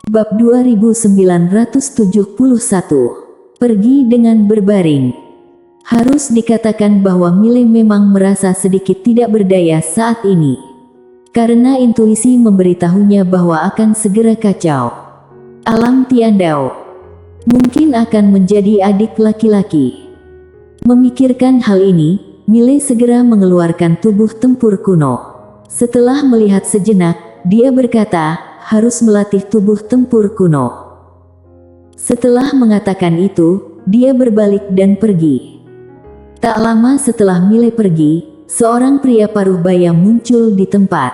Bab 2971. Pergi dengan berbaring. Harus dikatakan bahwa Mile memang merasa sedikit tidak berdaya saat ini. Karena intuisi memberitahunya bahwa akan segera kacau. Alam Tiandao mungkin akan menjadi adik laki-laki. Memikirkan hal ini, Mile segera mengeluarkan tubuh tempur kuno. Setelah melihat sejenak, dia berkata, harus melatih tubuh tempur kuno. Setelah mengatakan itu, dia berbalik dan pergi. Tak lama setelah Mile pergi, seorang pria paruh baya muncul di tempat.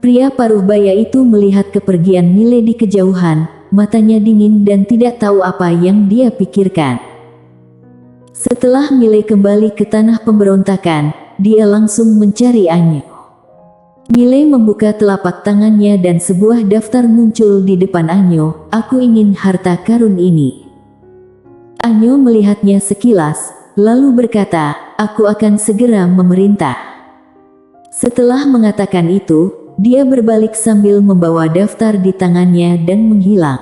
Pria paruh baya itu melihat kepergian Mile di kejauhan, matanya dingin dan tidak tahu apa yang dia pikirkan. Setelah Mile kembali ke tanah pemberontakan, dia langsung mencari Anyo. Mile membuka telapak tangannya dan sebuah daftar muncul di depan Anyo. Aku ingin harta karun ini. Anyo melihatnya sekilas, lalu berkata, aku akan segera memerintah. Setelah mengatakan itu, dia berbalik sambil membawa daftar di tangannya dan menghilang.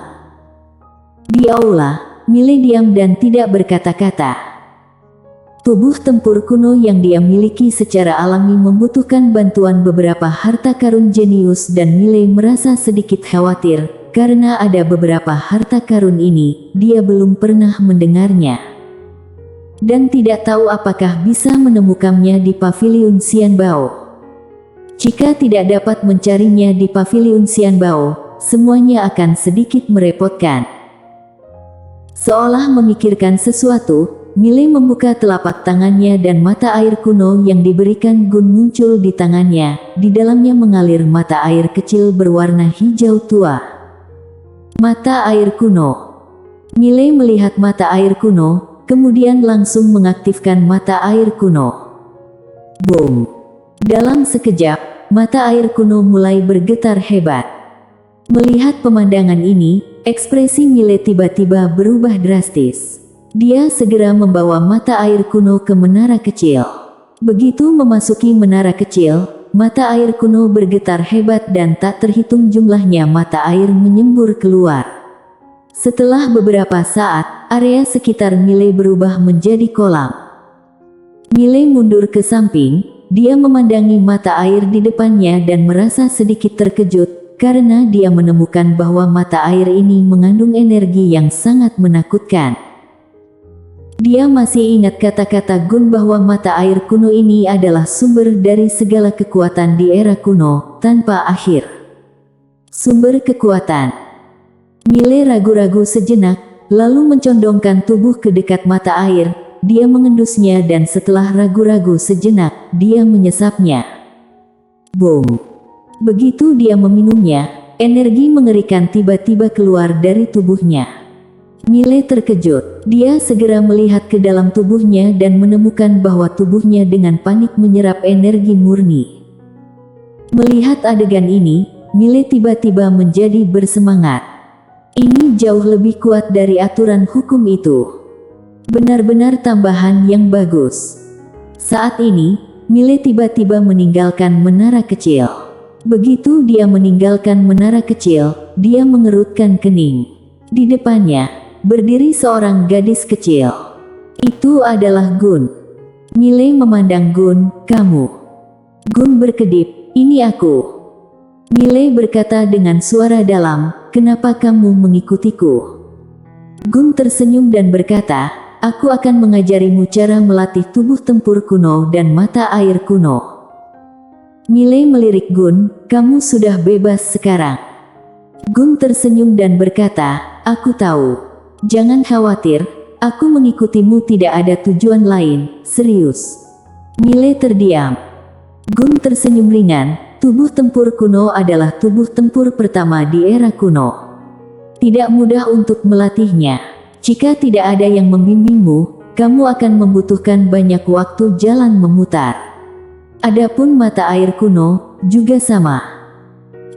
Di aula, Mile diam dan tidak berkata-kata. Tubuh tempur kuno yang dia miliki secara alami membutuhkan bantuan beberapa harta karun jenius dan Mile merasa sedikit khawatir, karena ada beberapa harta karun ini, dia belum pernah mendengarnya. Dan tidak tahu apakah bisa menemukannya di Paviliun Xianbao. Jika tidak dapat mencarinya di Paviliun Xianbao, semuanya akan sedikit merepotkan. Seolah memikirkan sesuatu, Mile membuka telapak tangannya dan mata air kuno yang diberikan Gun muncul di tangannya. Di dalamnya mengalir mata air kecil berwarna hijau tua. Mata air kuno. Mile melihat mata air kuno, kemudian langsung mengaktifkan mata air kuno. Boom! Dalam sekejap, mata air kuno mulai bergetar hebat. Melihat pemandangan ini, ekspresi Mile tiba-tiba berubah drastis. Dia segera membawa mata air kuno ke menara kecil. Begitu memasuki menara kecil, mata air kuno bergetar hebat dan tak terhitung jumlahnya mata air menyembur keluar. Setelah beberapa saat, area sekitar Mile berubah menjadi kolam. Mile mundur ke samping, dia memandangi mata air di depannya dan merasa sedikit terkejut, karena dia menemukan bahwa mata air ini mengandung energi yang sangat menakutkan. Dia masih ingat kata-kata Gun bahwa mata air kuno ini adalah sumber dari segala kekuatan di era kuno, tanpa akhir. Sumber kekuatan. Mile ragu-ragu sejenak, lalu mencondongkan tubuh ke dekat mata air. Dia mengendusnya dan setelah ragu-ragu sejenak, dia menyesapnya. Boom! Begitu dia meminumnya, energi mengerikan tiba-tiba keluar dari tubuhnya. Mile terkejut. Dia segera melihat ke dalam tubuhnya dan menemukan bahwa tubuhnya dengan panik menyerap energi murni. Melihat adegan ini, Mile tiba-tiba menjadi bersemangat. Ini jauh lebih kuat dari aturan hukum itu. Benar-benar tambahan yang bagus. Saat ini, Mile tiba-tiba meninggalkan menara kecil. Begitu dia meninggalkan menara kecil, dia mengerutkan kening. Di depannya, berdiri seorang gadis kecil. Itu adalah Gun. Mile memandang Gun, kamu. Gun berkedip, ini aku. Mile berkata dengan suara dalam, kenapa kamu mengikutiku? Gun tersenyum dan berkata, aku akan mengajarimu cara melatih tubuh tempur kuno dan mata air kuno. Mile melirik Gun, kamu sudah bebas sekarang. Gun tersenyum dan berkata, aku tahu. Jangan khawatir, aku mengikutimu tidak ada tujuan lain, serius. Mile terdiam. Gun tersenyum ringan, tubuh tempur kuno adalah tubuh tempur pertama di era kuno. Tidak mudah untuk melatihnya. Jika tidak ada yang membimbingmu, kamu akan membutuhkan banyak waktu jalan memutar. Adapun mata air kuno, juga sama.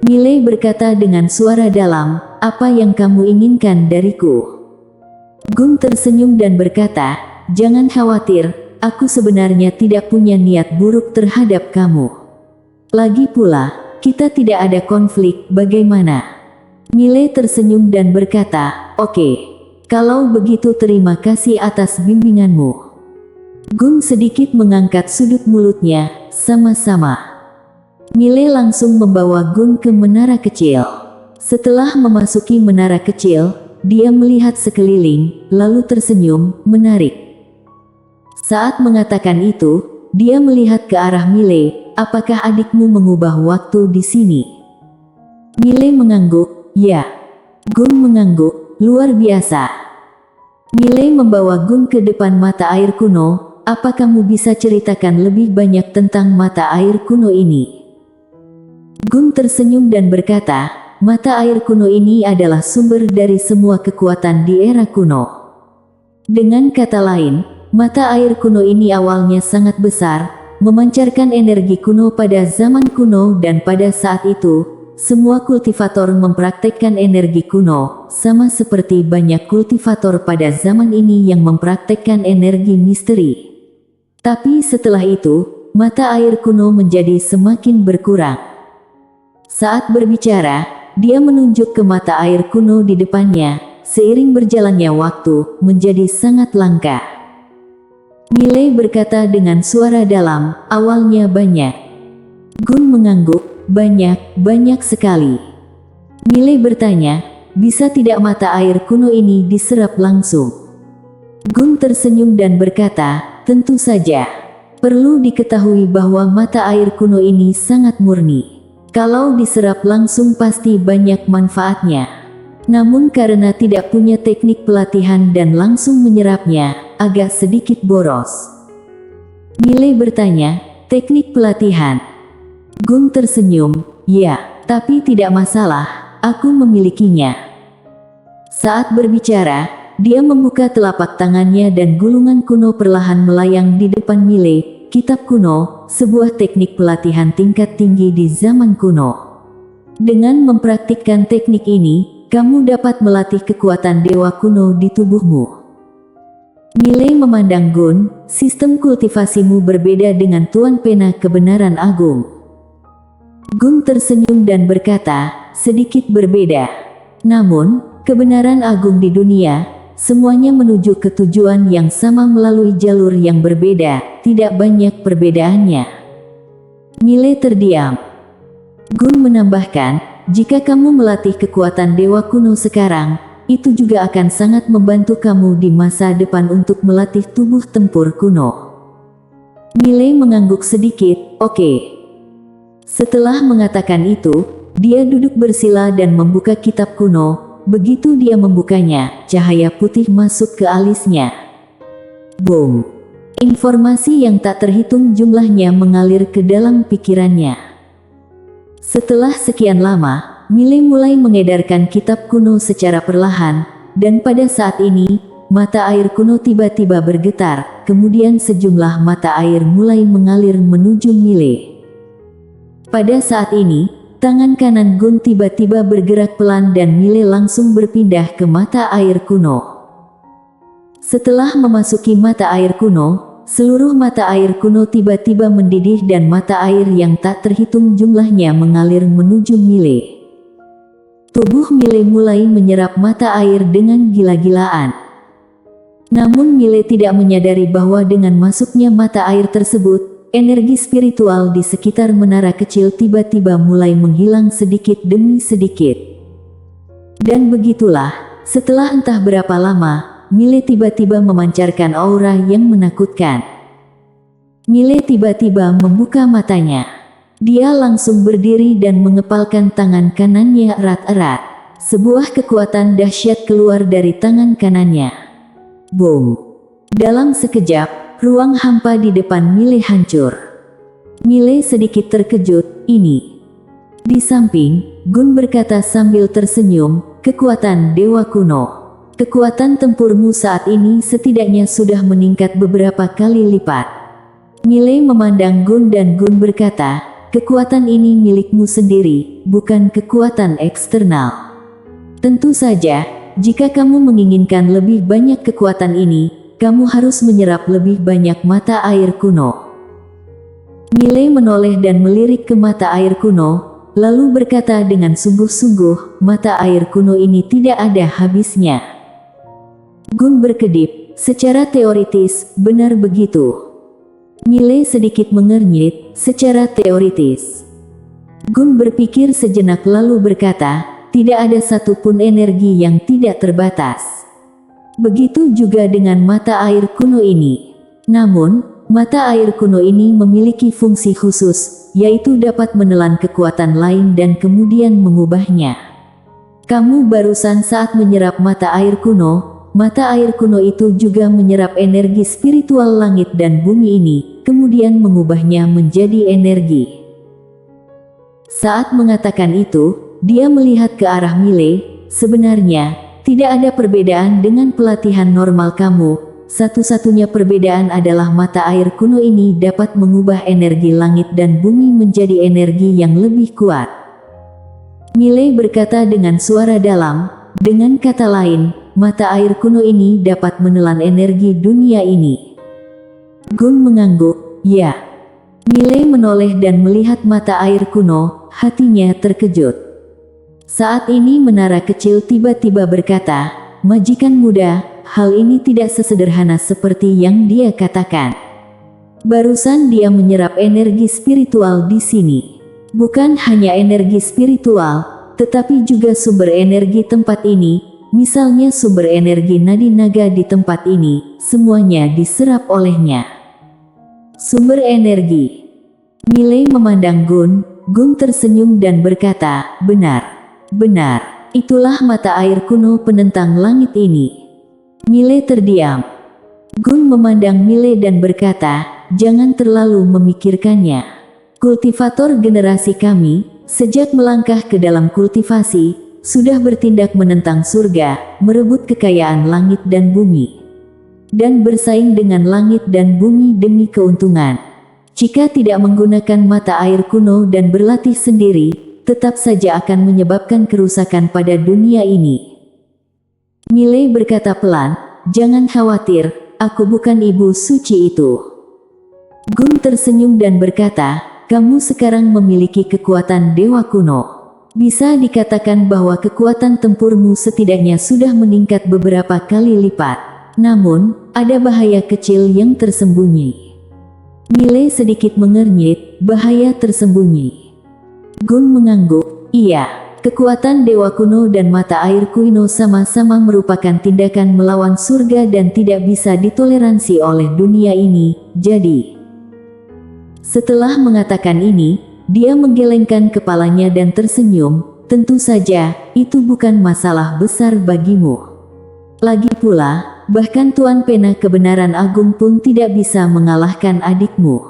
Mile berkata dengan suara dalam, apa yang kamu inginkan dariku? Gun tersenyum dan berkata, jangan khawatir, aku sebenarnya tidak punya niat buruk terhadap kamu. Lagi pula, kita tidak ada konflik, bagaimana? Mile tersenyum dan berkata, "Oke, kalau begitu terima kasih atas bimbinganmu." Gun sedikit mengangkat sudut mulutnya, "Sama-sama." Mile langsung membawa Gun ke menara kecil. Setelah memasuki menara kecil, dia melihat sekeliling, lalu tersenyum, menarik. Saat mengatakan itu, dia melihat ke arah Mile, "Apakah adikmu mengubah waktu di sini?" Mile mengangguk, "Ya." Gun mengangguk, "Luar biasa." Mile membawa Gun ke depan mata air kuno. "Apa kamu bisa ceritakan lebih banyak tentang mata air kuno ini?" Gun tersenyum dan berkata, "Mata air kuno ini adalah sumber dari semua kekuatan di era kuno. Dengan kata lain, mata air kuno ini awalnya sangat besar, memancarkan energi kuno pada zaman kuno dan pada saat itu, semua kultivator mempraktekkan energi kuno, sama seperti banyak kultivator pada zaman ini yang mempraktekkan energi misteri. Tapi setelah itu, mata air kuno menjadi semakin berkurang." Saat berbicara, dia menunjuk ke mata air kuno di depannya. Seiring berjalannya waktu, menjadi sangat langka. Mile berkata dengan suara dalam, "Awalnya banyak." Gun mengangguk, banyak sekali." Mile bertanya, "Bisa tidak mata air kuno ini diserap langsung?" Gun tersenyum dan berkata, "Tentu saja. Perlu diketahui bahwa mata air kuno ini sangat murni. Kalau diserap langsung pasti banyak manfaatnya. Namun karena tidak punya teknik pelatihan dan langsung menyerapnya, agak sedikit boros." Mile bertanya, "Teknik pelatihan?" Gun tersenyum, "Ya, tapi tidak masalah, aku memilikinya." Saat berbicara, dia membuka telapak tangannya dan gulungan kuno perlahan melayang di depan Mile. Kitab kuno, sebuah teknik pelatihan tingkat tinggi di zaman kuno. Dengan mempraktikkan teknik ini, kamu dapat melatih kekuatan dewa kuno di tubuhmu. Mile memandang Gun, "Sistem kultivasimu berbeda dengan Tuan Pena Kebenaran Agung." Gun tersenyum dan berkata, "Sedikit berbeda. Namun, kebenaran agung di dunia, semuanya menuju ke tujuan yang sama melalui jalur yang berbeda, tidak banyak perbedaannya." Mile terdiam. Gun menambahkan, "Jika kamu melatih kekuatan dewa kuno sekarang, itu juga akan sangat membantu kamu di masa depan untuk melatih tubuh tempur kuno." Mile mengangguk sedikit, "Oke." Setelah mengatakan itu, dia duduk bersila dan membuka kitab kuno. Begitu dia membukanya, cahaya putih masuk ke alisnya. Boom! Informasi yang tak terhitung jumlahnya mengalir ke dalam pikirannya. Setelah sekian lama, Mile mulai mengedarkan kitab kuno secara perlahan, dan pada saat ini, mata air kuno tiba-tiba bergetar, kemudian sejumlah mata air mulai mengalir menuju Mile. Pada saat ini, tangan kanan Gun tiba-tiba bergerak pelan dan Mile langsung berpindah ke mata air kuno. Setelah memasuki mata air kuno, seluruh mata air kuno tiba-tiba mendidih dan mata air yang tak terhitung jumlahnya mengalir menuju Mile. Tubuh Mile mulai menyerap mata air dengan gila-gilaan. Namun Mile tidak menyadari bahwa dengan masuknya mata air tersebut, energi spiritual di sekitar menara kecil tiba-tiba mulai menghilang sedikit demi sedikit. Dan begitulah, setelah entah berapa lama, Mile tiba-tiba memancarkan aura yang menakutkan. Mile tiba-tiba membuka matanya. Dia langsung berdiri dan mengepalkan tangan kanannya erat-erat. Sebuah kekuatan dahsyat keluar dari tangan kanannya. Boom! Dalam sekejap, ruang hampa di depan Mile hancur. Mile sedikit terkejut, "Ini." Di samping, Gun berkata sambil tersenyum, "Kekuatan dewa kuno. Kekuatan tempurmu saat ini setidaknya sudah meningkat beberapa kali lipat." Mile memandang Gun dan Gun berkata, "Kekuatan ini milikmu sendiri, bukan kekuatan eksternal. Tentu saja, jika kamu menginginkan lebih banyak kekuatan ini, kamu harus menyerap lebih banyak mata air kuno." Mile menoleh dan melirik ke mata air kuno, lalu berkata dengan sungguh-sungguh, mata air kuno ini tidak ada habisnya. Gun berkedip, secara teoritis, benar begitu. Miley sedikit mengernyit, secara teoritis. Gun berpikir sejenak lalu berkata, tidak ada satupun energi yang tidak terbatas. Begitu juga dengan mata air kuno ini. Namun, mata air kuno ini memiliki fungsi khusus, yaitu dapat menelan kekuatan lain dan kemudian mengubahnya. Kamu barusan saat menyerap mata air kuno itu juga menyerap energi spiritual langit dan bumi ini, kemudian mengubahnya menjadi energi. Saat mengatakan itu, dia melihat ke arah Miley. Sebenarnya, tidak ada perbedaan dengan pelatihan normal kamu. Satu-satunya perbedaan adalah mata air kuno ini dapat mengubah energi langit dan bumi menjadi energi yang lebih kuat. Miley berkata dengan suara dalam, dengan kata lain, mata air kuno ini dapat menelan energi dunia ini. Gun mengangguk, ya. Miley menoleh dan melihat mata air kuno, hatinya terkejut. Saat ini menara kecil tiba-tiba berkata, majikan muda, hal ini tidak sesederhana seperti yang dia katakan. Barusan dia menyerap energi spiritual di sini. Bukan hanya energi spiritual, tetapi juga sumber energi tempat ini. Misalnya sumber energi nadi naga di tempat ini, semuanya diserap olehnya. Sumber energi. Miley memandang Gun tersenyum dan berkata, benar, itulah mata air kuno penentang langit ini. Miley terdiam. Gun memandang Miley dan berkata, jangan terlalu memikirkannya. Kultivator generasi kami, sejak melangkah ke dalam kultivasi, sudah bertindak menentang surga, merebut kekayaan langit dan bumi, dan bersaing dengan langit dan bumi demi keuntungan. Jika tidak menggunakan mata air kuno dan berlatih sendiri, tetap saja akan menyebabkan kerusakan pada dunia ini. Miley berkata pelan, jangan khawatir, aku bukan ibu suci itu. Gun tersenyum dan berkata, kamu sekarang memiliki kekuatan dewa kuno. Bisa dikatakan bahwa kekuatan tempurmu setidaknya sudah meningkat beberapa kali lipat. Namun, ada bahaya kecil yang tersembunyi. Miley sedikit mengernyit, bahaya tersembunyi. Gun mengangguk, iya, kekuatan dewa kuno dan mata air kuno sama-sama merupakan tindakan melawan surga dan tidak bisa ditoleransi oleh dunia ini, jadi. Setelah mengatakan ini, dia menggelengkan kepalanya dan tersenyum, tentu saja, itu bukan masalah besar bagimu. Lagi pula, bahkan Tuan Pena Kebenaran Agung pun tidak bisa mengalahkan adikmu.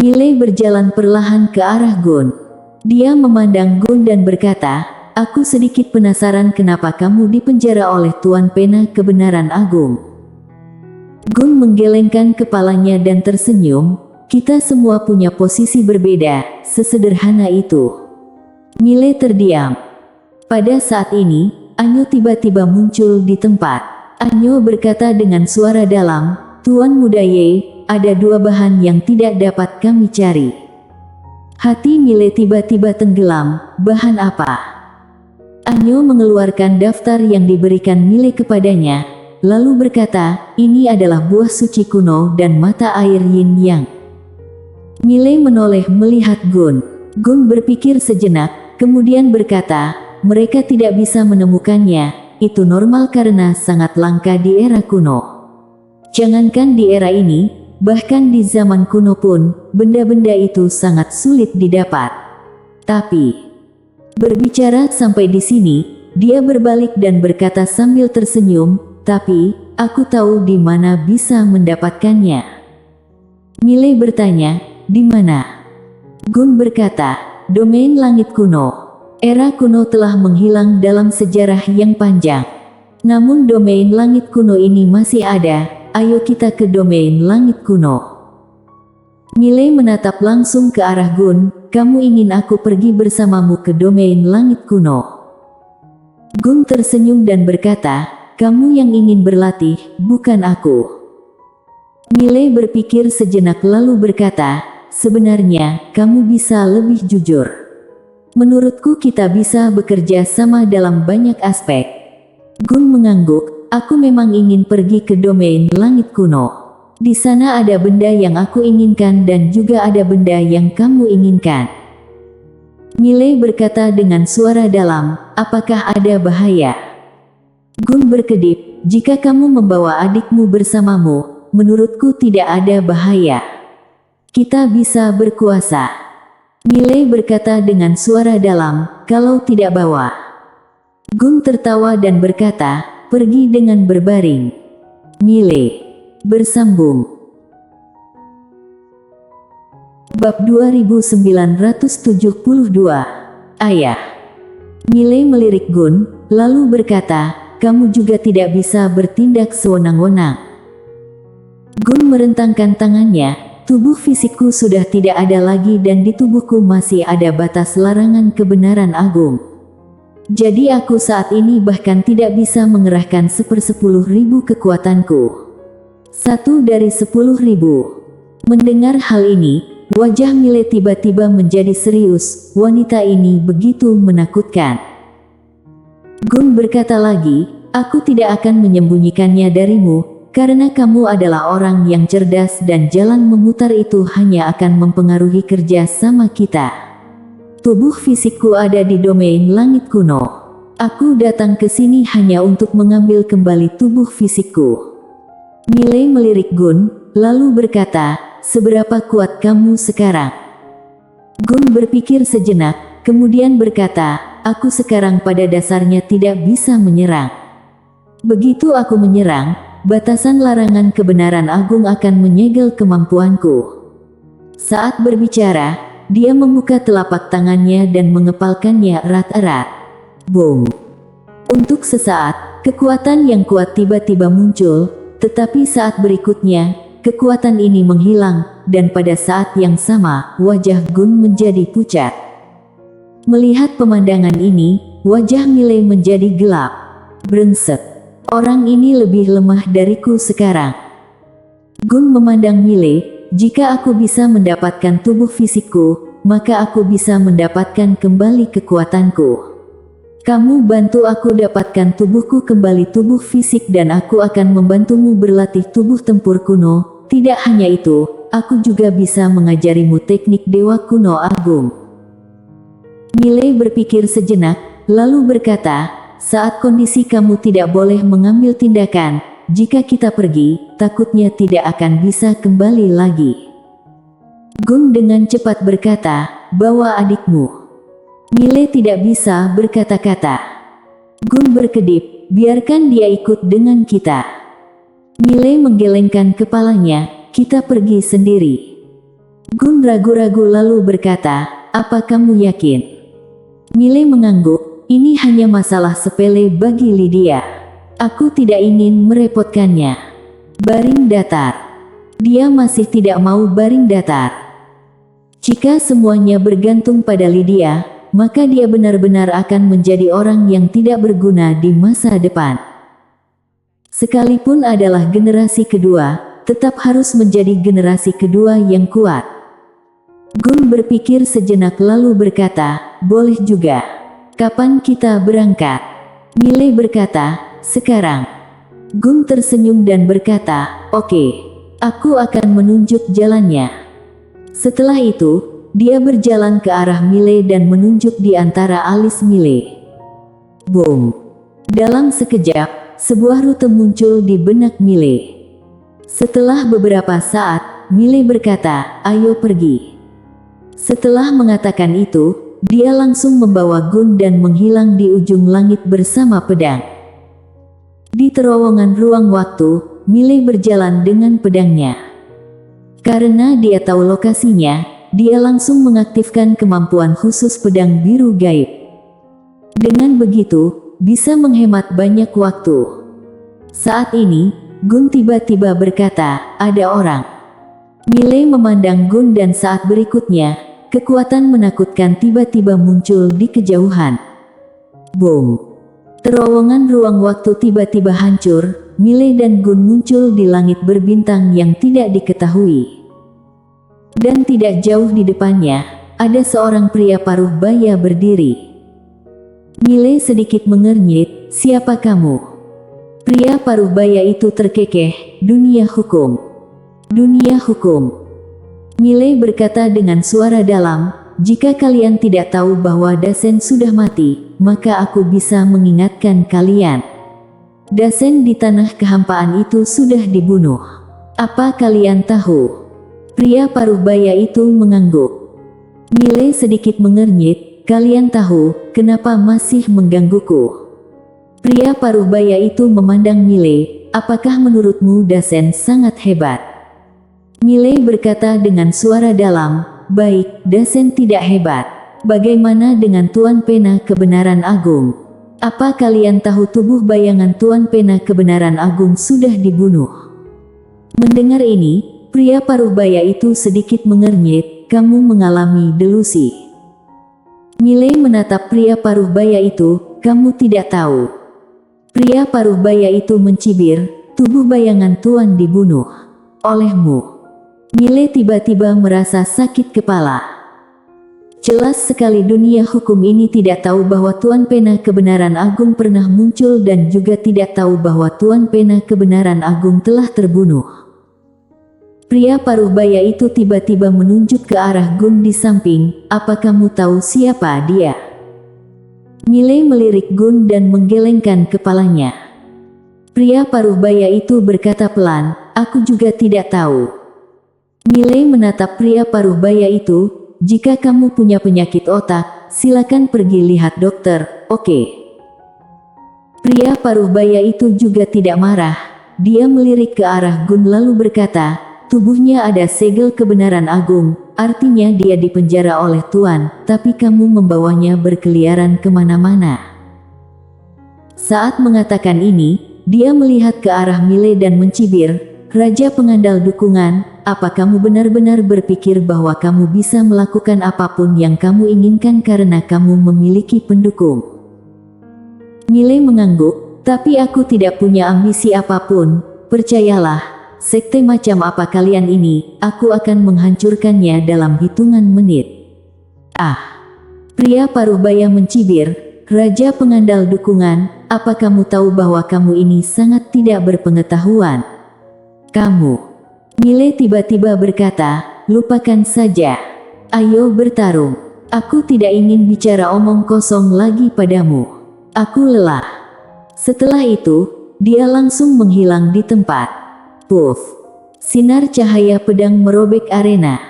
Miley berjalan perlahan ke arah Gun. Dia memandang Gun dan berkata, aku sedikit penasaran kenapa kamu dipenjara oleh Tuan Pena Kebenaran Agung. Gun menggelengkan kepalanya dan tersenyum, kita semua punya posisi berbeda, sesederhana itu. Miley terdiam. Pada saat ini, Anyo tiba-tiba muncul di tempat. Anyo berkata dengan suara dalam, Tuan Muda Ye, ada dua bahan yang tidak dapat kami cari. Hati Miley tiba-tiba tenggelam, bahan apa? Anyo mengeluarkan daftar yang diberikan Miley kepadanya, lalu berkata, ini adalah buah suci kuno dan mata air yin yang. Miley menoleh melihat Gun. Gun berpikir sejenak, kemudian berkata, mereka tidak bisa menemukannya, itu normal karena sangat langka di era kuno. Jangankan di era ini, bahkan di zaman kuno pun, benda-benda itu sangat sulit didapat. Tapi, berbicara sampai di sini, dia berbalik dan berkata sambil tersenyum, tapi, aku tahu di mana bisa mendapatkannya. Miley bertanya, di mana? Gun berkata, domain langit kuno. Era kuno telah menghilang dalam sejarah yang panjang. Namun domain langit kuno ini masih ada, ayo kita ke domain langit kuno. Miley menatap langsung ke arah Gun, kamu ingin aku pergi bersamamu ke domain langit kuno? Gun tersenyum dan berkata, kamu yang ingin berlatih, bukan aku. Miley berpikir sejenak lalu berkata, sebenarnya, kamu bisa lebih jujur. Menurutku kita bisa bekerja sama dalam banyak aspek. Gun mengangguk, aku memang ingin pergi ke domain langit kuno. Di sana ada benda yang aku inginkan dan juga ada benda yang kamu inginkan. Miley berkata dengan suara dalam, apakah ada bahaya? Gun berkedip, jika kamu membawa adikmu bersamamu, menurutku tidak ada bahaya. Kita bisa berkuasa. Miley berkata dengan suara dalam, kalau tidak bawa. Gun tertawa dan berkata, pergi dengan berbaring. Miley bersambung. Bab 2972. Ayah. Miley melirik Gun, lalu berkata, kamu juga tidak bisa bertindak sewenang-wenang. Gun merentangkan tangannya. Tubuh fisikku sudah tidak ada lagi dan di tubuhku masih ada batas larangan kebenaran agung. Jadi aku saat ini bahkan tidak bisa mengerahkan 1/10.000 kekuatanku. 1 dari 10.000. Mendengar hal ini, wajah Miley tiba-tiba menjadi serius. Wanita ini begitu menakutkan. Gun berkata lagi, aku tidak akan menyembunyikannya darimu. Karena kamu adalah orang yang cerdas dan jalan memutar itu hanya akan mempengaruhi kerja sama kita. Tubuh fisikku ada di domain langit kuno. Aku datang ke sini hanya untuk mengambil kembali tubuh fisikku. Miley melirik Gun, lalu berkata, seberapa kuat kamu sekarang? Gun berpikir sejenak, kemudian berkata, aku sekarang pada dasarnya tidak bisa menyerang. Begitu aku menyerang, batasan larangan kebenaran agung akan menyegel kemampuanku. Saat berbicara, dia membuka telapak tangannya dan mengepalkannya erat-erat. Boom! Untuk sesaat, kekuatan yang kuat tiba-tiba muncul, tetapi saat berikutnya, kekuatan ini menghilang, dan pada saat yang sama, wajah Gun menjadi pucat. Melihat pemandangan ini, wajah Miley menjadi gelap. Brengsek. Orang ini lebih lemah dariku sekarang. Gun memandang Miley, jika aku bisa mendapatkan tubuh fisikku, maka aku bisa mendapatkan kembali kekuatanku. Kamu bantu aku dapatkan tubuhku kembali tubuh fisik dan aku akan membantumu berlatih tubuh tempur kuno. Tidak hanya itu, aku juga bisa mengajarimu teknik dewa kuno agung. Miley berpikir sejenak, lalu berkata, saat kondisi kamu tidak boleh mengambil tindakan, jika kita pergi, takutnya tidak akan bisa kembali lagi. Gun dengan cepat berkata, bawa adikmu. Miley tidak bisa berkata-kata. Gun berkedip, biarkan dia ikut dengan kita. Miley menggelengkan kepalanya, kita pergi sendiri. Gun ragu-ragu lalu berkata, apa kamu yakin? Miley mengangguk. Ini hanya masalah sepele bagi Lydia. Aku tidak ingin merepotkannya. Baring datar. Dia masih tidak mau baring datar. Jika semuanya bergantung pada Lydia, maka dia benar-benar akan menjadi orang yang tidak berguna di masa depan. Sekalipun adalah generasi kedua, tetap harus menjadi generasi kedua yang kuat. Gun berpikir sejenak lalu berkata, boleh juga. Kapan kita berangkat? Miley berkata, sekarang. Gun tersenyum dan berkata, oke, aku akan menunjuk jalannya. Setelah itu, dia berjalan ke arah Miley dan menunjuk di antara alis Miley. Boom! Dalam sekejap, sebuah rute muncul di benak Miley. Setelah beberapa saat, Miley berkata, ayo pergi. Setelah mengatakan itu, dia langsung membawa Gun dan menghilang di ujung langit bersama pedang. Di terowongan ruang waktu, Miley berjalan dengan pedangnya. Karena dia tahu lokasinya, dia langsung mengaktifkan kemampuan khusus pedang biru gaib. Dengan begitu, bisa menghemat banyak waktu. Saat ini, Gun tiba-tiba berkata, ada orang. Miley memandang Gun dan saat berikutnya, kekuatan menakutkan tiba-tiba muncul di kejauhan. Boom! Terowongan ruang waktu tiba-tiba hancur, Miley dan Gun muncul di langit berbintang yang tidak diketahui. Dan tidak jauh di depannya, ada seorang pria paruh baya berdiri. Mile sedikit mengernyit, "Siapa kamu?" Pria paruh baya itu terkekeh, "Dunia hukum. Dunia hukum." Mile berkata dengan suara dalam, "Jika kalian tidak tahu bahwa Dasein sudah mati, maka aku bisa mengingatkan kalian. Dasein di tanah kehampaan itu sudah dibunuh. Apa kalian tahu?" Pria paruh baya itu mengangguk. Mile sedikit mengernyit, "Kalian tahu, kenapa masih menggangguku?" Pria paruh baya itu memandang Mile, "Apakah menurutmu Dasein sangat hebat?" Mile berkata dengan suara dalam, "Baik, Dasein tidak hebat. Bagaimana dengan Tuan Pena Kebenaran Agung? Apa kalian tahu tubuh bayangan Tuan Pena Kebenaran Agung sudah dibunuh?" Mendengar ini, pria paruh baya itu sedikit mengernyit, "Kamu mengalami delusi." Mile menatap pria paruh baya itu, "Kamu tidak tahu." Pria paruh baya itu mencibir, "Tubuh bayangan Tuan dibunuh olehmu." Mile tiba-tiba merasa sakit kepala. Jelas sekali dunia hukum ini tidak tahu bahwa Tuan Pena Kebenaran Agung pernah muncul dan juga tidak tahu bahwa Tuan Pena Kebenaran Agung telah terbunuh. Pria paruh baya itu tiba-tiba menunjuk ke arah Gun di samping, "Apa kamu tahu siapa dia?" Mile melirik Gun dan menggelengkan kepalanya. Pria paruh baya itu berkata pelan, "Aku juga tidak tahu." Mile menatap pria paruh baya itu, "Jika kamu punya penyakit otak, silakan pergi lihat dokter, oke?" Pria paruh baya itu juga tidak marah. Dia melirik ke arah Gun lalu berkata, "Tubuhnya ada segel kebenaran agung, artinya dia dipenjara oleh Tuan, tapi kamu membawanya berkeliaran kemana-mana." Saat mengatakan ini, dia melihat ke arah Mile dan mencibir, "Raja pengandal dukungan, apa kamu benar-benar berpikir bahwa kamu bisa melakukan apapun yang kamu inginkan karena kamu memiliki pendukung?" Mile mengangguk, "Tapi aku tidak punya ambisi apapun, percayalah. Sekte macam apa kalian ini, aku akan menghancurkannya dalam hitungan menit." "Ah." Pria paruh baya mencibir, "Raja pengandal dukungan, apa kamu tahu bahwa kamu ini sangat tidak berpengetahuan? Kamu..." Mile tiba-tiba berkata, "Lupakan saja. Ayo bertarung. Aku tidak ingin bicara omong kosong lagi padamu. Aku lelah." Setelah itu, dia langsung menghilang di tempat. Puff! Sinar cahaya pedang merobek arena.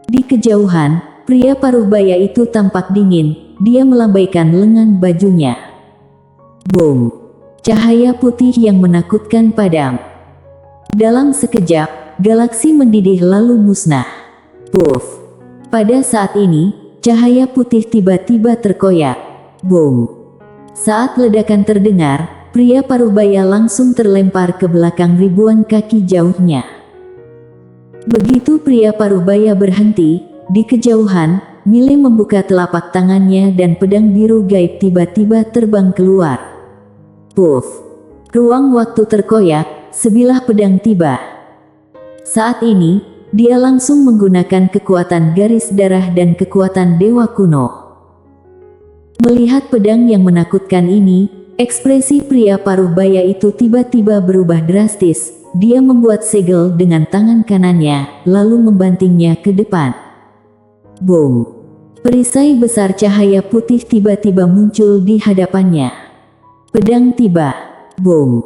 Di kejauhan, pria paruh baya itu tampak dingin, dia melambaikan lengan bajunya. Boom! Cahaya putih yang menakutkan padam. Dalam sekejap, galaksi mendidih lalu musnah. Puff! Pada saat ini, cahaya putih tiba-tiba terkoyak. Boom! Saat ledakan terdengar, pria paruh baya langsung terlempar ke belakang ribuan kaki jauhnya. Begitu pria paruh baya berhenti, di kejauhan, Mile membuka telapak tangannya dan pedang biru gaib tiba-tiba terbang keluar. Puff! Ruang waktu terkoyak, sebilah pedang tiba. Saat ini, dia langsung menggunakan kekuatan garis darah dan kekuatan dewa kuno. Melihat pedang yang menakutkan ini, ekspresi pria paruh baya itu tiba-tiba berubah drastis. Dia membuat segel dengan tangan kanannya, lalu membantingnya ke depan. Boom! Perisai besar cahaya putih tiba-tiba muncul di hadapannya. Pedang tiba. Boom!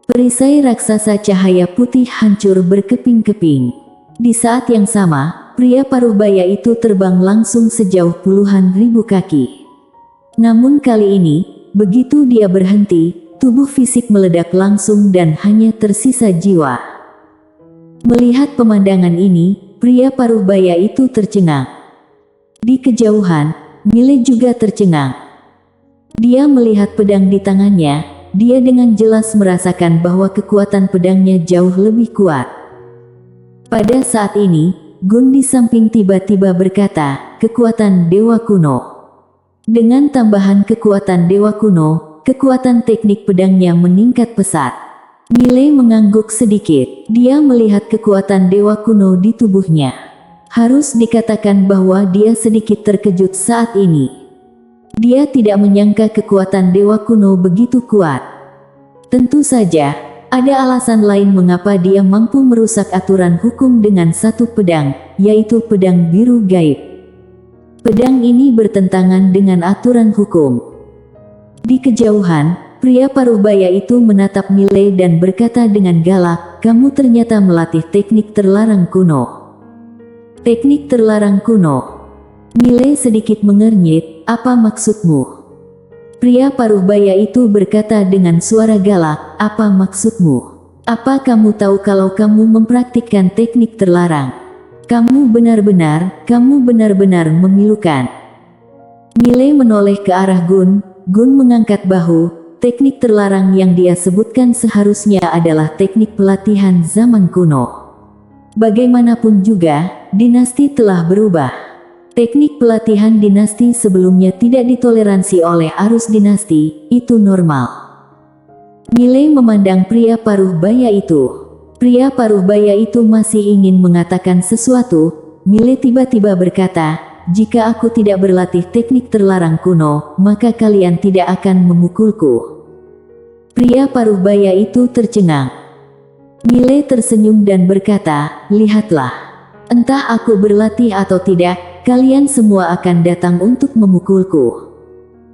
Perisai raksasa cahaya putih hancur berkeping-keping. Di saat yang sama, pria paruh baya itu terbang langsung sejauh puluhan ribu kaki. Namun kali ini, begitu dia berhenti, tubuh fisik meledak langsung dan hanya tersisa jiwa. Melihat pemandangan ini, pria paruh baya itu tercengang. Di kejauhan, Mile juga tercengang. Dia melihat pedang di tangannya, dia dengan jelas merasakan bahwa kekuatan pedangnya jauh lebih kuat. Pada saat ini, Gun di samping tiba-tiba berkata, "Kekuatan dewa kuno." Dengan tambahan kekuatan dewa kuno, kekuatan teknik pedangnya meningkat pesat. Mile mengangguk sedikit. Dia melihat kekuatan dewa kuno di tubuhnya. Harus dikatakan bahwa dia sedikit terkejut saat ini. Dia tidak menyangka kekuatan dewa kuno begitu kuat. Tentu saja, ada alasan lain mengapa dia mampu merusak aturan hukum dengan satu pedang, yaitu pedang biru gaib. Pedang ini bertentangan dengan aturan hukum. Di kejauhan, pria paruh baya itu menatap Mile dan berkata dengan galak, "Kamu ternyata melatih teknik terlarang kuno." Teknik terlarang kuno. Mile sedikit mengernyit, "Apa maksudmu?" Pria paruh baya itu berkata dengan suara galak, "Apa maksudmu? Apa kamu tahu kalau kamu mempraktikkan teknik terlarang? Kamu benar-benar memilukan." Mile menoleh ke arah Gun. Gun mengangkat bahu. Teknik terlarang yang dia sebutkan seharusnya adalah teknik pelatihan zaman kuno. Bagaimanapun juga, dinasti telah berubah. Teknik pelatihan dinasti sebelumnya tidak ditoleransi oleh arus dinasti, itu normal. Mile memandang pria paruh baya itu. Pria paruh baya itu masih ingin mengatakan sesuatu. Mile tiba-tiba berkata, "Jika aku tidak berlatih teknik terlarang kuno, maka kalian tidak akan memukulku." Pria paruh baya itu tercengang. Mile tersenyum dan berkata, "Lihatlah. Entah aku berlatih atau tidak, kalian semua akan datang untuk memukulku.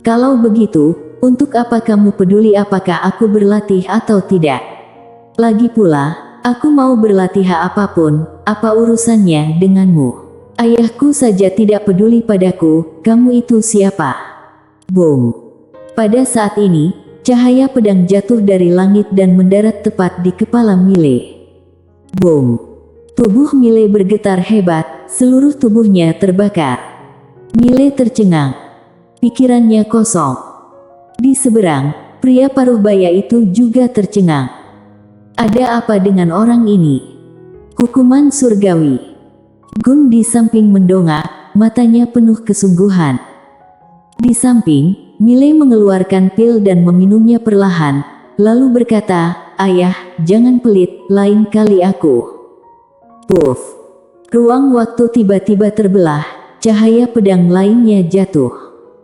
Kalau begitu, untuk apa kamu peduli apakah aku berlatih atau tidak? Lagi pula, aku mau berlatih apapun, apa urusannya denganmu? Ayahku saja tidak peduli padaku, kamu itu siapa?" Boom. Pada saat ini, cahaya pedang jatuh dari langit dan mendarat tepat di kepala Mile. Boom. Tubuh Mile bergetar hebat, seluruh tubuhnya terbakar. Mile tercengang. Pikirannya kosong. Di seberang, pria paruh baya itu juga tercengang. Ada apa dengan orang ini? Hukuman surgawi. Gun di samping mendongak, matanya penuh kesungguhan. Di samping, Mile mengeluarkan pil dan meminumnya perlahan, lalu berkata, "Ayah, jangan pelit, lain kali aku." Puff. Ruang waktu tiba-tiba terbelah, cahaya pedang lainnya jatuh.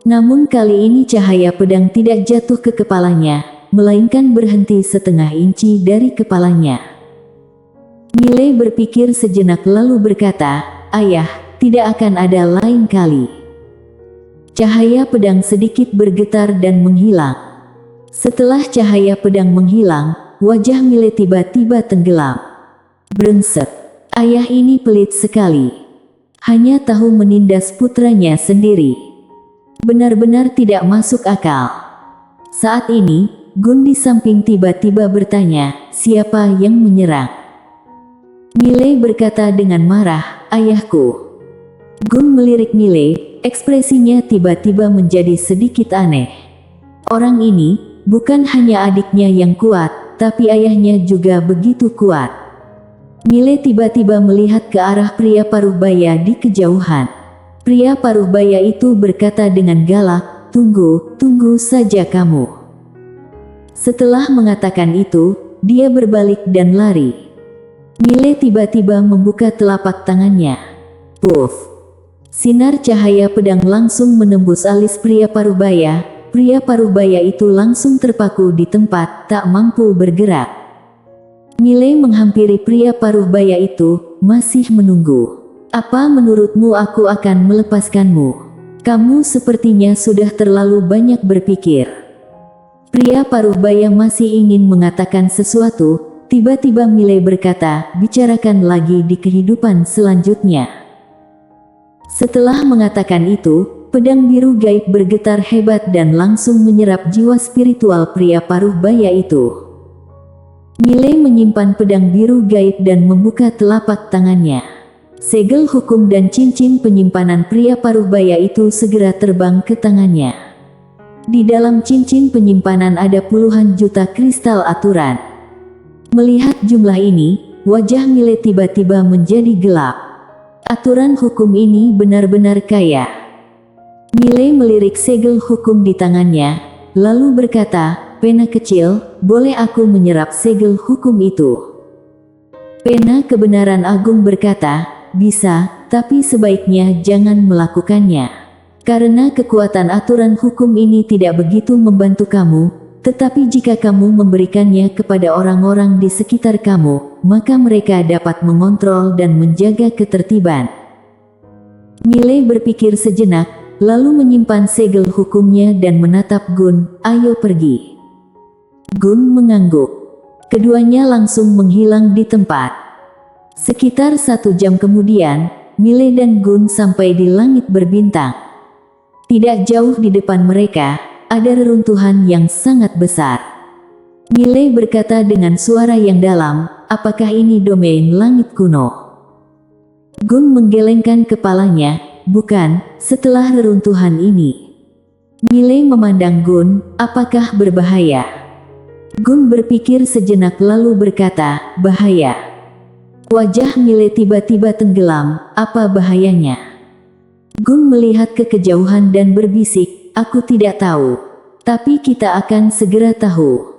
Namun kali ini cahaya pedang tidak jatuh ke kepalanya, melainkan berhenti setengah inci dari kepalanya. Mile berpikir sejenak lalu berkata, "Ayah, tidak akan ada lain kali." Cahaya pedang sedikit bergetar dan menghilang. Setelah cahaya pedang menghilang, wajah Mile tiba-tiba tenggelam. Brengsek. Ayah ini pelit sekali. Hanya tahu menindas putranya sendiri. Benar-benar tidak masuk akal. Saat ini, Gun di samping tiba-tiba bertanya, "Siapa yang menyerang?" Mile berkata dengan marah, "Ayahku." Gun melirik Mile, ekspresinya tiba-tiba menjadi sedikit aneh. Orang ini, bukan hanya adiknya yang kuat, tapi ayahnya juga begitu kuat. Mile tiba-tiba melihat ke arah pria paruh baya di kejauhan. Pria paruh baya itu berkata dengan galak, tunggu saja kamu." Setelah mengatakan itu, dia berbalik dan lari. Mile tiba-tiba membuka telapak tangannya. Puff. Sinar cahaya pedang langsung menembus alis pria paruh baya. Pria paruh baya itu langsung terpaku di tempat, tak mampu bergerak. Mile menghampiri pria paruh baya itu, masih menunggu. "Apa menurutmu aku akan melepaskanmu? Kamu sepertinya sudah terlalu banyak berpikir." Pria paruh baya masih ingin mengatakan sesuatu, tiba-tiba Mile berkata, "Bicarakan lagi di kehidupan selanjutnya." Setelah mengatakan itu, pedang biru gaib bergetar hebat dan langsung menyerap jiwa spiritual pria paruh baya itu. Mile menyimpan pedang biru gaib dan membuka telapak tangannya. Segel hukum dan cincin penyimpanan pria paruh baya itu segera terbang ke tangannya. Di dalam cincin penyimpanan ada puluhan juta kristal aturan. Melihat jumlah ini, wajah Mile tiba-tiba menjadi gelap. Aturan hukum ini benar-benar kaya. Mile melirik segel hukum di tangannya, lalu berkata, "Pena kecil, boleh aku menyerap segel hukum itu?" Pena kebenaran agung berkata, "Bisa, tapi sebaiknya jangan melakukannya. Karena kekuatan aturan hukum ini tidak begitu membantu kamu, tetapi jika kamu memberikannya kepada orang-orang di sekitar kamu, maka mereka dapat mengontrol dan menjaga ketertiban. Miley berpikir sejenak, lalu menyimpan segel hukumnya dan menatap Gun. Ayo pergi. Gun mengangguk. Keduanya langsung menghilang di tempat. Sekitar 1 jam kemudian, Miley dan Gun sampai di langit berbintang. Tidak jauh di depan mereka, ada reruntuhan yang sangat besar. Miley berkata dengan suara yang dalam, apakah ini domain langit kuno? Gun menggelengkan kepalanya, bukan, setelah reruntuhan ini. Miley memandang Gun, apakah berbahaya? Gun berpikir sejenak lalu berkata, bahaya. Wajah Miley tiba-tiba tenggelam, apa bahayanya? Gun melihat ke kejauhan dan berbisik, aku tidak tahu. Tapi kita akan segera tahu.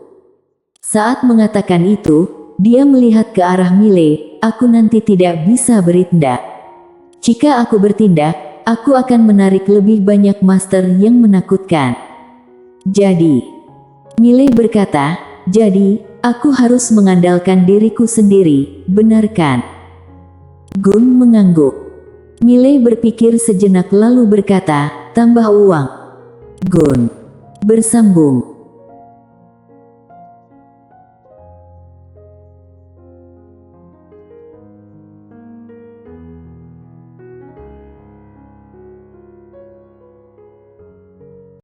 Saat mengatakan itu, dia melihat ke arah Miley, aku nanti tidak bisa bertindak. Jika aku bertindak, aku akan menarik lebih banyak master yang menakutkan. Jadi, Miley berkata, jadi, aku harus mengandalkan diriku sendiri, benar kan? Gun mengangguk. Miley berpikir sejenak lalu berkata, tambah uang. Gun bersambung.